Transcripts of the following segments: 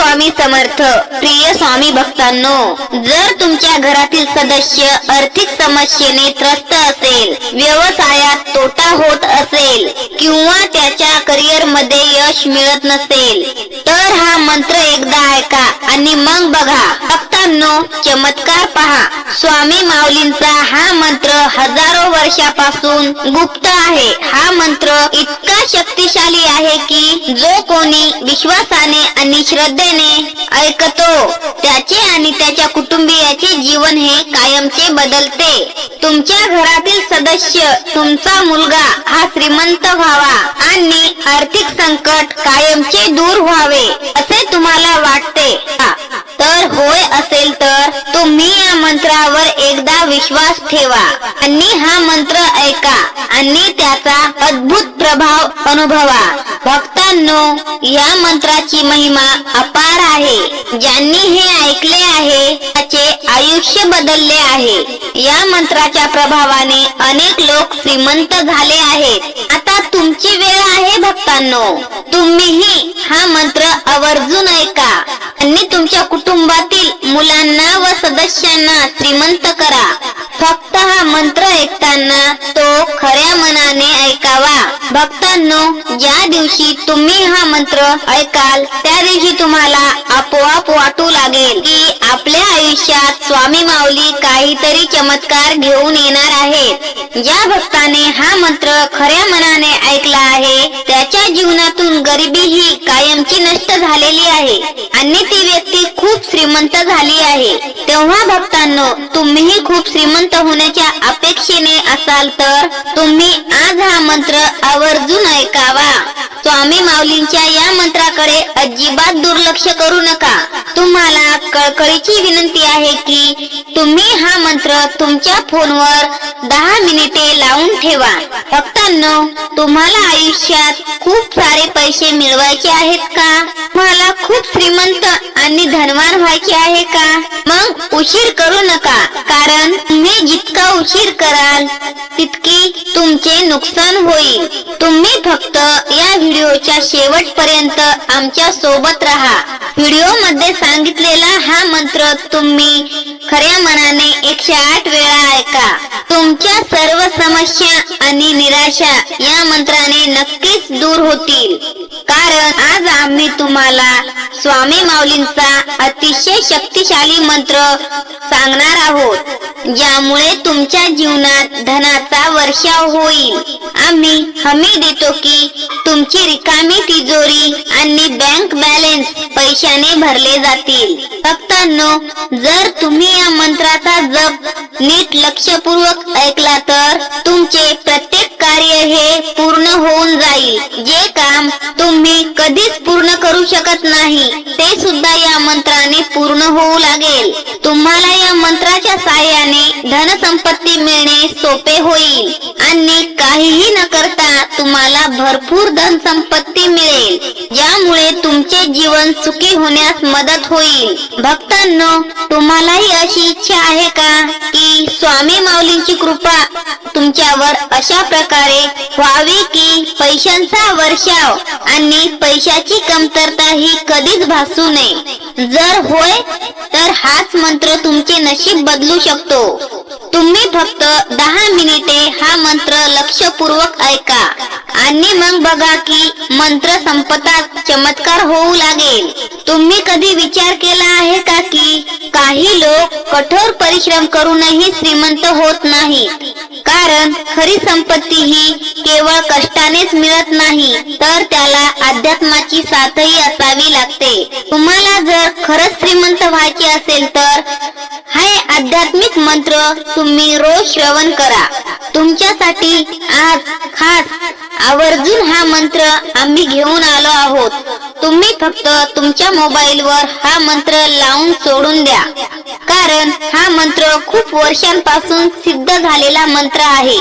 स्वामी समर्थ. प्रिय स्वामी भक्तांनो, जर तुमच्या घरातील सदस्य आर्थिक समस्येने त्रस्त असेल, व्यवसायात तोटा होत असेल किंवा त्याच्या करिअर मध्ये यश मिळत नसेल, तर हा मंत्र एकदा ऐका आणि मग बघा. भक्तांनो, चमत्कार पहा. स्वामी माऊलींचा हा मंत्र हजारो वर्षापासून गुप्त आहे. हा मंत्र इतका शक्तिशाली आहे की जो कोणी विश्वासाने आणि श्रद्धेने ऐकतो त्याचे आणि त्याच्या कुटुंबियाचे जीवन हे कायमचे बदलते. तुमच्या घरातील सदस्य, तुमचा मुलगा हा श्रीमंत व्हावा आणि आर्थिक संकट कायमचे दूर व्हावे असे तुम्हाला वाटते तर होय असेल तर तुम्ही या मंत्रावर एकदा विश्वास ठेवा आणि हा मंत्र ऐका आणि त्याचा अद्भुत प्रभाव अनुभवा. भक्तांनो, या मंत्राची महिमा अपार आहे. ज्यांनी हे ऐकले आहे त्याचे आयुष्य बदलले आहे. या मंत्राच्या प्रभावाने अनेक लोक श्रीमंत झाले आहेत. आता तुमची वेळ आहे भक्तांनो. तुम्हीही हा मंत्र आवर्जून ऐका आणि तुमच्या कुटुंबातील मुलांना व सदस्यांना श्रीमंत करा. फक्त हा मंत्र ऐकताना तो खऱ्या मनाने ऐकावा. भक्तांनो, ज्या दिवशी तुम्ही हा मंत्र ऐकाल त्या दिवशी तुम्हाला आपोआप वाटू लागेल की आपल्या आयुष्यात स्वामी माऊली काहीतरी चमत्कार घेऊन येणार आहेत. ज्या भक्ताने हा मंत्र खऱ्या मनाने ऐकला आहे त्याच्या जीवनातून गरिबी ही कायमची नष्ट झालेली आहे आणि ती व्यक्ती खूप श्रीमंत झाली आहे. तेव्हा भक्तांनो, तुम्हीही खूप श्रीमंत होण्याच्या अपेक्षेने असाल तर तुम्ही आज हा मंत्र आवर्जून ऐकावा. स्वामी माऊलींच्या या मंत्राकडे अजिबात दुर्लक्ष करू नका. तुम्हाला कळकळीची विनंती आहे की तुम्ही हा मंत्र तुमच्या फोनवर 10 मिनिटे लावून ठेवा. भक्तांनो, तुम्हाला आयुष्यात खूप सारे पैसे मिळवायचे आहेत का? तुम्हाला खूप श्रीमंत आणि धनवान व्हायचे आहे का? मग उशीर करू नका, कारण तुम्ही जितका उशीर कराल तितकी तुमचे नुकसान होईल. तुम्ही फक्त या व्हिडिओच्या शेवटपर्यंत आमच्या सोबत राहा. व्हिडिओ मध्ये सांगितलेला हा मंत्र तुम्ही खऱ्या मनाने 108 वेळा ऐका. तुमच्या सर्व समस्या आणि निराशा या मंत्राने नक्कीच दूर होतील. कारण आज आम्ही तुम्हाला स्वामी माऊलींचा अतिशय शक्तिशाली मंत्र सांगणार आहोत, ज्यामुळे तुमच्या जीवनात धनाचा वर्षाव होईल. आम्ही हमी देतो की तुमची रिकामी तिजोरी आणि बँक बॅलन्स पैशाने भरले जातील. भक्तांनो, जर तुम्ही या मंत्राचा जप नीट लक्षपूर्वक ऐकला तर तुमचे प्रत्येक कार्य हे पूर्ण होऊन जाईल. जे काम तुम्ही कधीच पूर्ण करू शकत नाही ते सुद्धा या मंत्राने पूर्ण होऊ लागेल. तुम्हाला या मंत्राच्या साहाय्याने धनसंपत्ती मिळणे सोपे होईल आणि काहीही न करता तुम्हाला भरपूर धनसंपत्ती मिळेल, ज्यामुळे तुमचे जीवन सुखी होण्यास मदत होईल. भक्तांनो, तुम्हालाही अशी इच्छा आहे का की स्वामी माऊलींची कृपा तुमच्यावर अशा प्रकारे व्हावी की पैशांचा वर्षाव आणि पैशाची कमतरता ही कधीच भासू नये? जर होय तर हाच मंत्र तुमचे नशीब बदलू शकतो. तुम्ही फक्त 10 मिनिटे हा मंत्र लक्षपूर्वक ऐका आणि मग बघा की मंत्र संपतात चमत्कार होऊ लागेल. तुम्ही कधी विचार केला आहे का की काही लोक कठोर परिश्रम करूनही श्रीमंत होत नाही? कारण खरी संपत्ती ही केवळ कष्टानेच मिळत नाही, तर त्याला अध्यात्माची साथही असावी लागते. तुम्हाला जर खरंच श्रीमंत व्हायचे असेल तर हा आध्यात्मिक मंत्र तुम्ही रोज श्रवण करा. तुमच्यासाठी आज खास आवर्जून हा मंत्र आम्ही घेऊन आलो आहोत. तुम्ही फक्त तुमच्या मोबाईलवर हा मंत्र लावून सोडून द्या, कारण हा मंत्र खूप वर्षांपासून सिद्ध झालेला मंत्र आहे.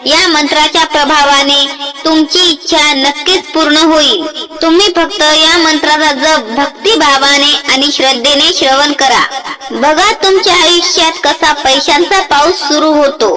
या मंत्राच्या प्रभावाने तुमची इच्छा नक्कीच पूर्ण होईल. तुम्ही फक्त या मंत्राचा जप भक्तिभावाने आणि श्रद्धेने श्रवण करा. बघा तुमच्या आयुष्यात कसा पैशांचा पाऊस सुरू होतो.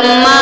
ब्रह्मा